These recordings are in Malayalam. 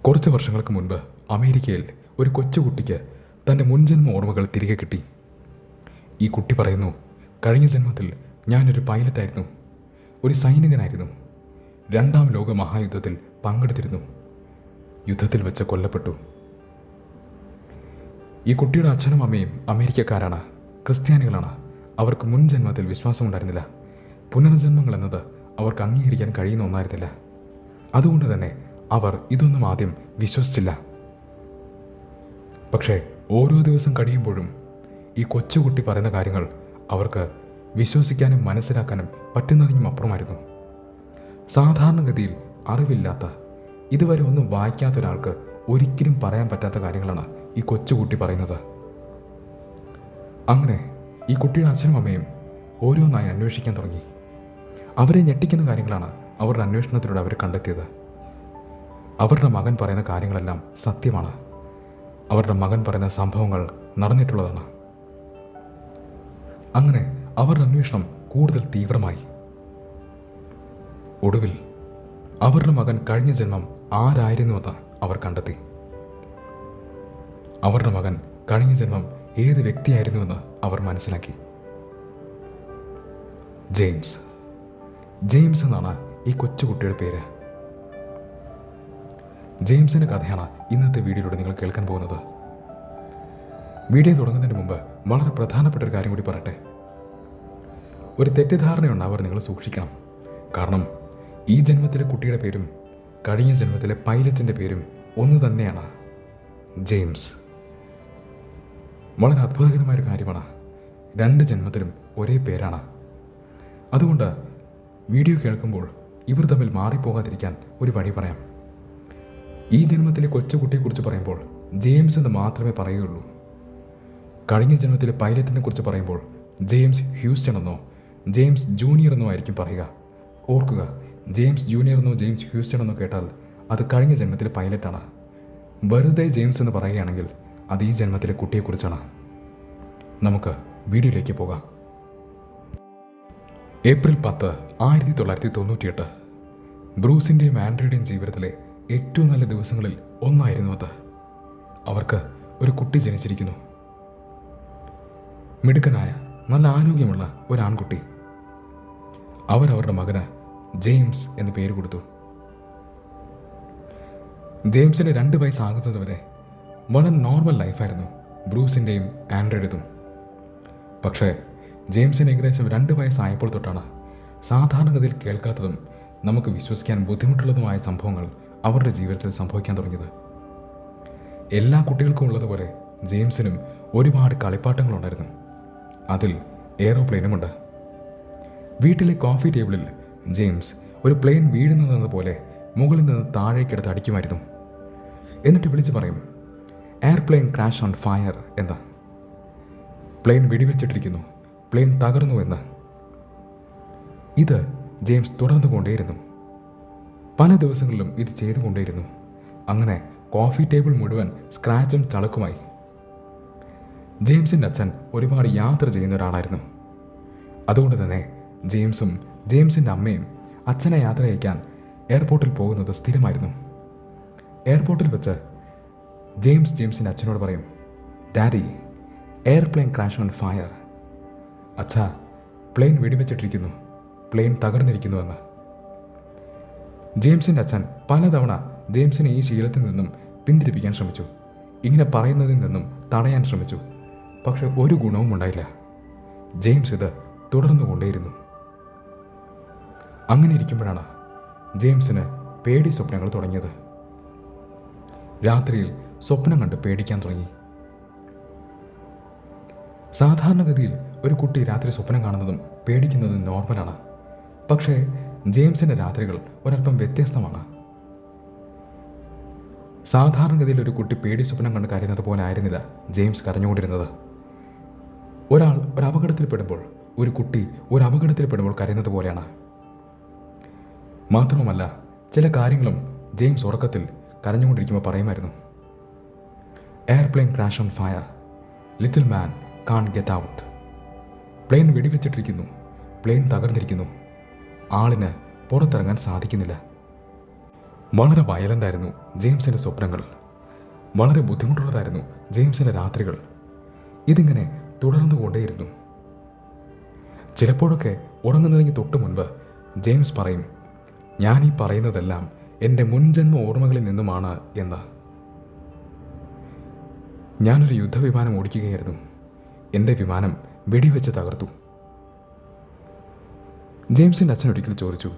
കുറച്ച് വർഷങ്ങൾക്ക് മുൻപ് അമേരിക്കയിൽ ഒരു കൊച്ചുകുട്ടിക്ക് തൻ്റെ മുൻജന്മ ഓർമ്മകൾ തിരികെ കിട്ടി. ഈ കുട്ടി പറയുന്നു, കഴിഞ്ഞ ജന്മത്തിൽ ഞാനൊരു പൈലറ്റായിരുന്നു, ഒരു സൈനികനായിരുന്നു, രണ്ടാം ലോക മഹായുദ്ധത്തിൽ പങ്കെടുത്തിരുന്നു, യുദ്ധത്തിൽ വെച്ച് കൊല്ലപ്പെട്ടു. ഈ കുട്ടിയുടെ അച്ഛനും അമ്മയും അമേരിക്കക്കാരാണ്, ക്രിസ്ത്യാനികളാണ്. അവർക്ക് മുൻ ജന്മത്തിൽ വിശ്വാസമുണ്ടായിരുന്നില്ല. പുനർജന്മങ്ങൾ എന്നത് അവർക്ക് അംഗീകരിക്കാൻ കഴിയുന്ന ഒന്നായിരുന്നില്ല. അതുകൊണ്ട് തന്നെ അവർ ഇതൊന്നും ആദ്യം വിശ്വസിച്ചില്ല. പക്ഷേ ഓരോ ദിവസം കഴിയുമ്പോഴും ഈ കൊച്ചുകുട്ടി പറയുന്ന കാര്യങ്ങൾ അവർക്ക് വിശ്വസിക്കാനും മനസ്സിലാക്കാനും പറ്റുന്നതിനും അപ്പുറമായിരുന്നു. സാധാരണഗതിയിൽ അറിവില്ലാത്ത, ഇതുവരെ ഒന്നും വായിക്കാത്ത ഒരാൾക്ക് ഒരിക്കലും പറയാൻ പറ്റാത്ത കാര്യങ്ങളാണ് ഈ കൊച്ചുകുട്ടി പറയുന്നത്. അങ്ങനെ ഈ കുട്ടിയുടെ അച്ഛനും അമ്മയും ഓരോന്നായി അന്വേഷിക്കാൻ തുടങ്ങി. അവരെ ഞെട്ടിക്കുന്ന കാര്യങ്ങളാണ് അവരുടെ അന്വേഷണത്തിലൂടെ അവർ കണ്ടെത്തിയത്. അവരുടെ മകൻ പറയുന്ന കാര്യങ്ങളെല്ലാം സത്യമാണ്. അവരുടെ മകൻ പറയുന്ന സംഭവങ്ങൾ നടന്നിട്ടുള്ളതാണ്. അങ്ങനെ അവരുടെ അന്വേഷണം കൂടുതൽ തീവ്രമായി. ഒടുവിൽ അവരുടെ മകൻ കഴിഞ്ഞ ജന്മം ആരായിരുന്നുവെന്ന് അവർ കണ്ടെത്തി. അവരുടെ മകൻ കഴിഞ്ഞ ജന്മം ഏത് വ്യക്തിയായിരുന്നുവെന്ന് അവർ മനസ്സിലാക്കി. ജെയിംസ് എന്നാണ് ഈ കൊച്ചുകുട്ടിയുടെ പേര്. ജെയിംസിൻ്റെ കഥയാണ് ഇന്നത്തെ വീഡിയോയിലൂടെ നിങ്ങൾ കേൾക്കാൻ പോകുന്നത്. വീഡിയോ തുടങ്ങുന്നതിന് മുമ്പ് വളരെ പ്രധാനപ്പെട്ട ഒരു കാര്യം കൂടി പറയട്ടെ. ഒരു തെറ്റിദ്ധാരണയുണ്ടാവാൻ നിങ്ങൾ സൂക്ഷിക്കണം. കാരണം ഈ ജന്മത്തിലെ കുട്ടിയുടെ പേരും കഴിഞ്ഞ ജന്മത്തിലെ പൈലറ്റിൻ്റെ പേരും ഒന്ന് തന്നെയാണ്, ജെയിംസ്. വളരെ അത്ഭുതകരമായൊരു കാര്യമാണ്. രണ്ട് ജന്മത്തിലും ഒരേ പേരാണ്. അതുകൊണ്ട് വീഡിയോ കേൾക്കുമ്പോൾ ഇവർ തമ്മിൽ മാറിപ്പോകാതിരിക്കാൻ ഒരു വഴി പറയാം. ഈ ജന്മത്തിലെ കൊച്ചുകുട്ടിയെക്കുറിച്ച് പറയുമ്പോൾ ജെയിംസ് എന്ന് മാത്രമേ പറയുകയുള്ളൂ. കഴിഞ്ഞ ജന്മത്തിലെ പൈലറ്റിനെ കുറിച്ച് പറയുമ്പോൾ ജെയിംസ് ഹ്യൂസ്റ്റൺ എന്നോ ജെയിംസ് ജൂനിയർ എന്നോ ആയിരിക്കും പറയുക. ഓർക്കുക, ജെയിംസ് ജൂനിയർ എന്നോ ജെയിംസ് ഹ്യൂസ്റ്റൺ എന്നോ കേട്ടാൽ അത് കഴിഞ്ഞ ജന്മത്തിലെ പൈലറ്റാണ്. വെറുതെ ജെയിംസ് എന്ന് പറയുകയാണെങ്കിൽ അത് ഈ ജന്മത്തിലെ കുട്ടിയെക്കുറിച്ചാണ്. നമുക്ക് വീഡിയോയിലേക്ക് പോകാം. ഏപ്രിൽ 10, 1998. ബ്രൂസിൻ്റെയും ആൻഡ്രയുടെയും ജീവിതത്തിലെ ഏറ്റവും നല്ല ദിവസങ്ങളിൽ ഒന്നായിരുന്നു അത്. അവർക്ക് ഒരു കുട്ടി ജനിച്ചിരിക്കുന്നു. മിടുക്കനായ, നല്ല ആരോഗ്യമുള്ള ഒരു ആൺകുട്ടി. അവരവരുടെ മകന് ജെയിംസ് എന്ന് പേര് കൊടുത്തു. ജെയിംസിന് 2 വയസ്സാകുന്നത് വരെ വളരെ നോർമൽ ലൈഫായിരുന്നു ബ്രൂസിൻ്റെയും ആൻഡ്രയുടേതും. പക്ഷേ ജെയിംസിന് ഏകദേശം 2 വയസ്സായപ്പോൾ തൊട്ടാണ് സാധാരണഗതിയിൽ കേൾക്കാത്തതും നമുക്ക് വിശ്വസിക്കാൻ ബുദ്ധിമുട്ടുള്ളതുമായ സംഭവങ്ങൾ അവരുടെ ജീവിതത്തിൽ സംഭവിക്കാൻ തുടങ്ങിയത്. എല്ലാ കുട്ടികൾക്കും ഉള്ളതുപോലെ ജെയിംസിനും ഒരുപാട് കളിപ്പാട്ടങ്ങളുണ്ടായിരുന്നു. അതിൽ എയ്റോപ്ലെയിനുമുണ്ട്. വീട്ടിലെ കോഫി ടേബിളിൽ ജെയിംസ് ഒരു പ്ലെയിൻ വീഴുന്നതെന്ന പോലെ മുകളിൽ നിന്ന് താഴേക്കെടുത്ത് അടിക്കുമായിരുന്നു. എന്നിട്ട് വിളിച്ച് പറയും, എയർപ്ലെയിൻ ക്രാഷ് ഓൺ ഫയർ എന്ന്. പ്ലെയിൻ വെടിവെച്ചിട്ടിരിക്കുന്നു, പ്ലെയിൻ തകർന്നു എന്ന്. ഇത് ജെയിംസ് തുടർന്നു കൊണ്ടേയിരുന്നു. പല ദിവസങ്ങളിലും ഇത് ചെയ്തുകൊണ്ടേയിരുന്നു. അങ്ങനെ കോഫി ടേബിൾ മുഴുവൻ സ്ക്രാച്ചും ചളക്കുമായി. ജെയിംസിൻ്റെ അച്ഛൻ ഒരുപാട് യാത്ര ചെയ്യുന്ന ഒരാളായിരുന്നു. അതുകൊണ്ട് തന്നെ ജെയിംസും ജെയിംസിൻ്റെ അമ്മയും അച്ഛനെ യാത്ര അയക്കാൻ എയർപോർട്ടിൽ പോകുന്നത് സ്ഥിരമായിരുന്നു. എയർപോർട്ടിൽ വെച്ച് ജെയിംസിൻ്റെ അച്ഛനോട് പറയും, daddy, airplane crash on fire. അച്ഛാ, പ്ലെയിൻ വെടിവെച്ചിട്ടിരിക്കുന്നു, പ്ലെയിൻ തകർന്നിരിക്കുന്നു എന്ന്. ജെയിംസിൻ്റെ അച്ഛൻ പലതവണ ജെയിംസിനെ ഈ ശീലത്തിൽ നിന്നും പിന്തിരിപ്പിക്കാൻ ശ്രമിച്ചു. ഇങ്ങനെ പറയുന്നതിൽ നിന്നും തടയാൻ ശ്രമിച്ചു. പക്ഷെ ഒരു ഗുണവും ഉണ്ടായില്ല. ജെയിംസ് ഇത് തുടർന്നു കൊണ്ടേയിരുന്നു. അങ്ങനെ ഇരിക്കുമ്പോഴാണ് ജെയിംസിന് പേടി സ്വപ്നങ്ങൾ തുടങ്ങിയത്. രാത്രിയിൽ സ്വപ്നം കണ്ട് പേടിക്കാൻ തുടങ്ങി. സാധാരണഗതിയിൽ ഒരു കുട്ടി രാത്രി സ്വപ്നം കാണുന്നതും പേടിക്കുന്നതും നോർമലാണ്. പക്ഷേ ജെയിംസിൻ്റെ രാത്രികൾ ഒരല്പം വ്യത്യസ്തമാണ്. സാധാരണഗതിയിൽ ഒരു കുട്ടി പേടി സ്വപ്നം കണ്ട് കരയുന്നത് പോലെ ആയിരുന്നില്ല ജെയിംസ് കരഞ്ഞുകൊണ്ടിരുന്നത്. ഒരാൾ ഒരു അപകടത്തിൽപ്പെടുമ്പോൾ, ഒരു കുട്ടി ഒരു അപകടത്തിൽപ്പെടുമ്പോൾ കരയുന്നത് പോലെയാണ്. മാത്രവുമല്ല, ചില കാര്യങ്ങളും ജെയിംസ് ഉറക്കത്തിൽ കരഞ്ഞുകൊണ്ടിരിക്കുമ്പോൾ പറയുമായിരുന്നു. Airplane crash on fire, little man can't get out. Plane വെടിവെച്ചിട്ടിരിക്കുന്നു, പ്ലെയിൻ തകർന്നിരിക്കുന്നു, ആളിന് പുറത്തിറങ്ങാൻ സാധിക്കുന്നില്ല. വളരെ വയലൻ്റായിരുന്നു ജെയിംസിൻ്റെ സ്വപ്നങ്ങൾ. വളരെ ബുദ്ധിമുട്ടുള്ളതായിരുന്നു ജെയിംസിൻ്റെ രാത്രികൾ. ഇതിങ്ങനെ തുടർന്നു കൊണ്ടേയിരുന്നു. ചിലപ്പോഴൊക്കെ ഉറങ്ങുന്നതിന് തൊട്ട് മുൻപ് ജെയിംസ് പറയും, ഞാൻ ഈ പറയുന്നതെല്ലാം എൻ്റെ മുൻജന്മ ഓർമ്മകളിൽ നിന്നുമാണ് എന്ന്. ഞാനൊരു യുദ്ധവിമാനം ഓടിക്കുകയായിരുന്നു. എൻ്റെ വിമാനം വെടിവെച്ച് തകർത്തു. ജെയിംസിൻ്റെ അച്ഛൻ ഒരിക്കൽ ചോദിച്ചു,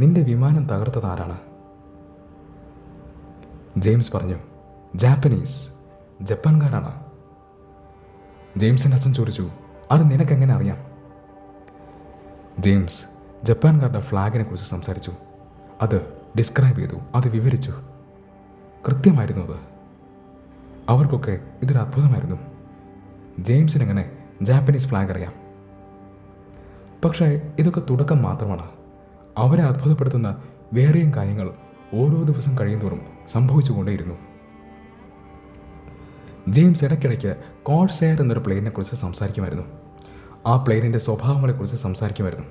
നിന്റെ വിമാനം തകർത്തത് ആരാണ്? ജെയിംസ് പറഞ്ഞു, ജപ്പാൻകാരാണ്. ജെയിംസിൻ്റെ അച്ഛൻ ചോദിച്ചു, അത് നിനക്കെങ്ങനെ അറിയാം? ജെയിംസ് ജപ്പാൻകാരുടെ ഫ്ലാഗിനെ കുറിച്ച് സംസാരിച്ചു. അത് ഡിസ്ക്രൈബ് ചെയ്തു, അത് വിവരിച്ചു. കൃത്യമായിരുന്നു അത്. അവർക്കൊക്കെ ഇതൊരു അത്ഭുതമായിരുന്നു. ജെയിംസിനെങ്ങനെ ജാപ്പനീസ് ഫ്ലാഗ് അറിയാം? പക്ഷേ ഇതൊക്കെ തുടക്കം മാത്രമാണ്. അവരെ അത്ഭുതപ്പെടുത്തുന്ന വേറെയും കാര്യങ്ങൾ ഓരോ ദിവസം കഴിയുന്തോറും സംഭവിച്ചുകൊണ്ടേയിരുന്നു. ജെയിംസ് ഇടയ്ക്കിടയ്ക്ക് കോഴ്സെയർ എന്നൊരു പ്ലെയിനിനെക്കുറിച്ച് സംസാരിക്കുമായിരുന്നു. ആ പ്ലെയിനിൻ്റെ സ്വഭാവങ്ങളെക്കുറിച്ച് സംസാരിക്കുമായിരുന്നു.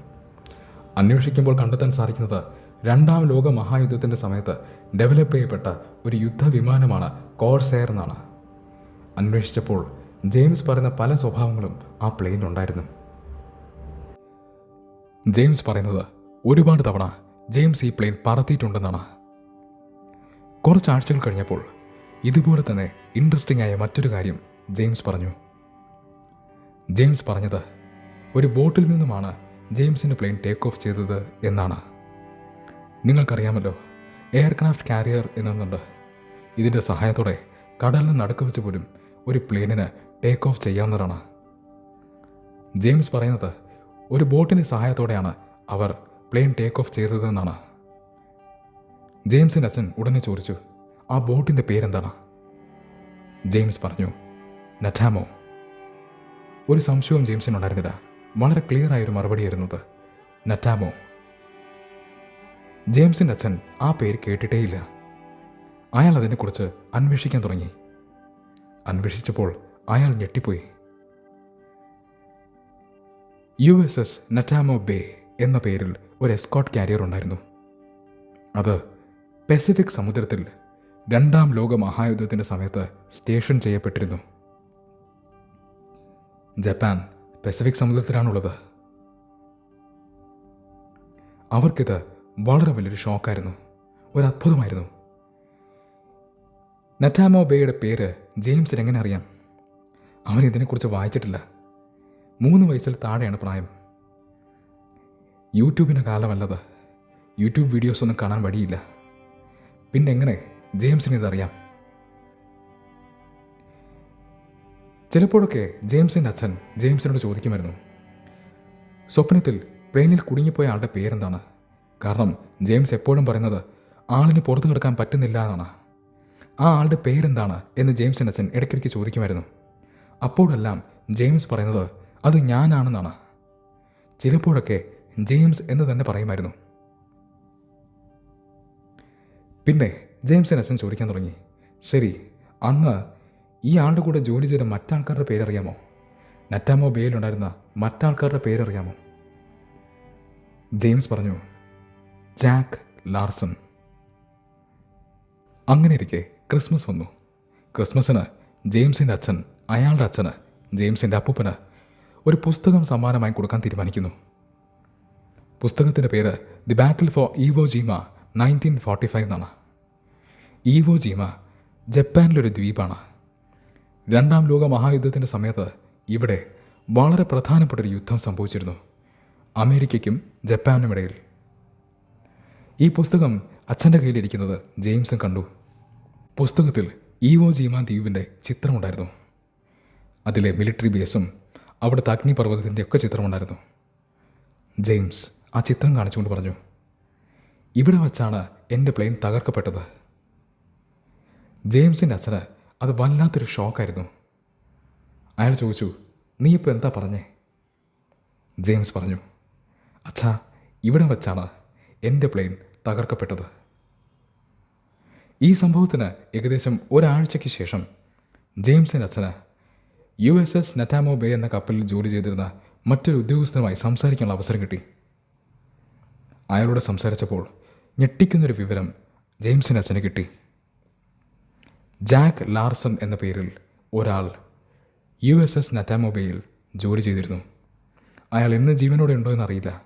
അന്വേഷിക്കുമ്പോൾ കണ്ടെത്താൻ സാധിക്കുന്നത് രണ്ടാം ലോക മഹായുദ്ധത്തിൻ്റെ സമയത്ത് ഡെവലപ്പ് ചെയ്യപ്പെട്ട ഒരു യുദ്ധവിമാനമാണ് കോഴ്സെയർ എന്നാണ്. അന്വേഷിച്ചപ്പോൾ ജെയിംസ് പറയുന്ന പല സ്വഭാവങ്ങളും ആ പ്ലെയിനുണ്ടായിരുന്നു. ജെയിംസ് പറയുന്നത് ഒരുപാട് തവണ ജെയിംസ് ഈ പ്ലെയിൻ പറത്തിയിട്ടുണ്ടെന്നാണ്. കുറച്ചാഴ്ചകൾ കഴിഞ്ഞപ്പോൾ ഇതുപോലെ തന്നെ ഇൻട്രസ്റ്റിംഗ് ആയ മറ്റൊരു കാര്യം ജെയിംസ് പറഞ്ഞു. ജെയിംസ് പറഞ്ഞത് ഒരു ബോട്ടിൽ നിന്നുമാണ് ജെയിംസിൻ്റെ പ്ലെയിൻ ടേക്ക് ഓഫ് ചെയ്തത് എന്നാണ്. നിങ്ങൾക്കറിയാമല്ലോ, എയർക്രാഫ്റ്റ് കാരിയർ എന്നൊന്നുണ്ട്. ഇതിൻ്റെ സഹായത്തോടെ കടലിന് നടുക്ക് വെച്ച് പോലും ഒരു പ്ലെയിനിന് ടേക്ക് ഓഫ് ചെയ്യാവുന്നതാണ്. ജെയിംസ് പറയുന്നത് ഒരു ബോട്ടിൻ്റെ സഹായത്തോടെയാണ് അവർ പ്ലെയിൻ ടേക്ക് ഓഫ് ചെയ്തതെന്നാണ്. ജെയിംസിൻ്റെ അച്ഛൻ ഉടനെ ചോദിച്ചു, ആ ബോട്ടിൻ്റെ പേരെന്താണ്? ജെയിംസ് പറഞ്ഞു, നറ്റാമോ. ഒരു സംശയവും ജെയിംസിനുണ്ടായിരുന്നില്ല. വളരെ ക്ലിയർ ആയൊരു മറുപടിയായിരുന്നു അത്, നറ്റാമോ. ജെയിംസിൻ്റെ അച്ഛൻ ആ പേര് കേട്ടിട്ടേയില്ല. അയാൾ അതിനെക്കുറിച്ച് അന്വേഷിക്കാൻ തുടങ്ങി. അന്വേഷിച്ചപ്പോൾ അയാൾ ഞെട്ടിപ്പോയി. USS നറ്റാമോ ബേ എന്ന പേരിൽ ഒരു എസ്കോട്ട് കാരിയർ ഉണ്ടായിരുന്നു. അത് പസഫിക് സമുദ്രത്തിൽ രണ്ടാം ലോക മഹായുദ്ധത്തിൻ്റെ സമയത്ത് സ്റ്റേഷൻ ചെയ്യപ്പെട്ടിരുന്നു. ജപ്പാൻ പസഫിക് സമുദ്രത്തിലാണുള്ളത്. അവർക്കിത് വളരെ വലിയൊരു ഷോക്കായിരുന്നു, ഒരു അത്ഭുതമായിരുന്നു. നറ്റാമോ ബേയുടെ പേര് ജെയിംസിന് എങ്ങനെ അറിയാം? അവൻ ഇതിനെക്കുറിച്ച് വായിച്ചിട്ടില്ല. 3 വയസ്സിൽ താഴെയാണ് പ്രായം. യൂട്യൂബിൻ്റെ കാലമല്ലത്. യൂട്യൂബ് വീഡിയോസൊന്നും കാണാൻ വഴിയില്ല. പിന്നെ എങ്ങനെ ജെയിംസിന് ഇതറിയാം? ചിലപ്പോഴൊക്കെ ജെയിംസിൻ്റെ അച്ഛൻ ജെയിംസിനോട് ചോദിക്കുമായിരുന്നു, സ്വപ്നത്തിൽ പ്ലെയിനിൽ കുടുങ്ങിപ്പോയ ആളുടെ പേരെന്താണ്? കാരണം ജെയിംസ് എപ്പോഴും പറയുന്നത് ആളിന് പുറത്തു കിടക്കാൻ പറ്റുന്നില്ല എന്നാണ്. ആ ആളുടെ പേരെന്താണ് എന്ന് ജെയിംസിൻ്റെ അച്ഛൻ ഇടയ്ക്കിടയ്ക്ക് ചോദിക്കുമായിരുന്നു. അപ്പോഴെല്ലാം ജെയിംസ് പറയുന്നത് അത് ഞാനാണെന്നാണ്. ചിലപ്പോഴൊക്കെ ജെയിംസ് എന്ന് തന്നെ പറയുമായിരുന്നു. പിന്നെ ജെയിംസിൻ്റെ അച്ഛൻ ചോദിക്കാൻ തുടങ്ങി, ശരി, അന്ന് ഈ ആളുടെ കൂടെ ജോലി ചെയ്ത മറ്റാൾക്കാരുടെ പേരറിയാമോ? നറ്റാമോ ബേയിലുണ്ടായിരുന്ന മറ്റാൾക്കാരുടെ പേരറിയാമോ? ജെയിംസ് പറഞ്ഞു, ജാക്ക് ലാർസൺ. അങ്ങനെ ഇരിക്കെ ക്രിസ്മസ് വന്നു. ക്രിസ്മസിന് ജെയിംസിൻ്റെ അച്ഛൻ അയാളുടെ അച്ഛന്, ജെയിംസിൻ്റെ അപ്പൂപ്പന് ഒരു പുസ്തകം സമ്മാനമായി കൊടുക്കാൻ തീരുമാനിക്കുന്നു. പുസ്തകത്തിൻ്റെ പേര് ദി ബാറ്റിൽ ഫോർ ഈവോ ജീമ 1945 എന്നാണ്. ഈവോ ജീമ ജപ്പാനിലൊരു ദ്വീപാണ്. രണ്ടാം ലോക മഹായുദ്ധത്തിൻ്റെ സമയത്ത് ഇവിടെ വളരെ പ്രധാനപ്പെട്ടൊരു യുദ്ധം സംഭവിച്ചിരുന്നു, അമേരിക്കയ്ക്കും ജപ്പാനും ഇടയിൽ. ഈ പുസ്തകം അച്ഛൻ്റെ കയ്യിലിരിക്കുന്നത് ജെയിംസും കണ്ടു. പുസ്തകത്തിൽ ഈവോ ജീമ ദ്വീപിൻ്റെ ചിത്രമുണ്ടായിരുന്നു. അതിലെ മിലിറ്ററി ബേസും അവിടുത്തെ അഗ്നിപർവ്വതത്തിൻ്റെ ഒക്കെ ചിത്രമുണ്ടായിരുന്നു. ജെയിംസ് ആ ചിത്രം കാണിച്ചുകൊണ്ട് പറഞ്ഞു, ഇവിടെ വച്ചാണ് എൻ്റെ പ്ലെയിൻ തകർക്കപ്പെട്ടത്. ജെയിംസിൻ്റെ അച്ഛന് അത് വല്ലാത്തൊരു ഷോക്കായിരുന്നു. അയാൾ ചോദിച്ചു, നീ ഇപ്പോൾ എന്താ പറഞ്ഞേ? ജെയിംസ് പറഞ്ഞു, അച്ഛാ, ഇവിടെ വച്ചാണ് എൻ്റെ പ്ലെയിൻ തകർക്കപ്പെട്ടത്. ഈ സംഭവത്തിന് ഏകദേശം ഒരാഴ്ചയ്ക്ക് ശേഷം ജെയിംസിൻ്റെ അച്ഛന് USS നറ്റാമോ ബേ എന്ന കപ്പലിൽ ജോലി ചെയ്തിരുന്ന മറ്റൊരു ഉദ്യോഗസ്ഥനുമായി സംസാരിക്കാനുള്ള അവസരം കിട്ടി. അയാളോട് സംസാരിച്ചപ്പോൾ ഞെട്ടിക്കുന്നൊരു വിവരം ജെയിംസിൻ്റെ അച്ഛന് കിട്ടി. ജാക്ക് ലാർസൺ എന്ന പേരിൽ ഒരാൾ USS നറ്റാമോബയിൽ ജോലി ചെയ്തിരുന്നു. അയാൾ ഇന്ന് ജീവനോടെ ഉണ്ടോ എന്നറിയില്ല.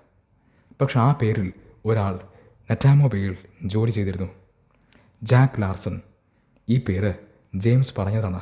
പക്ഷെ ആ പേരിൽ ഒരാൾ നറ്റാമോബയിൽ ജോലി ചെയ്തിരുന്നു. Jack Larson. ഈ പേര് ജെയിംസ് പറഞ്ഞതാണ്.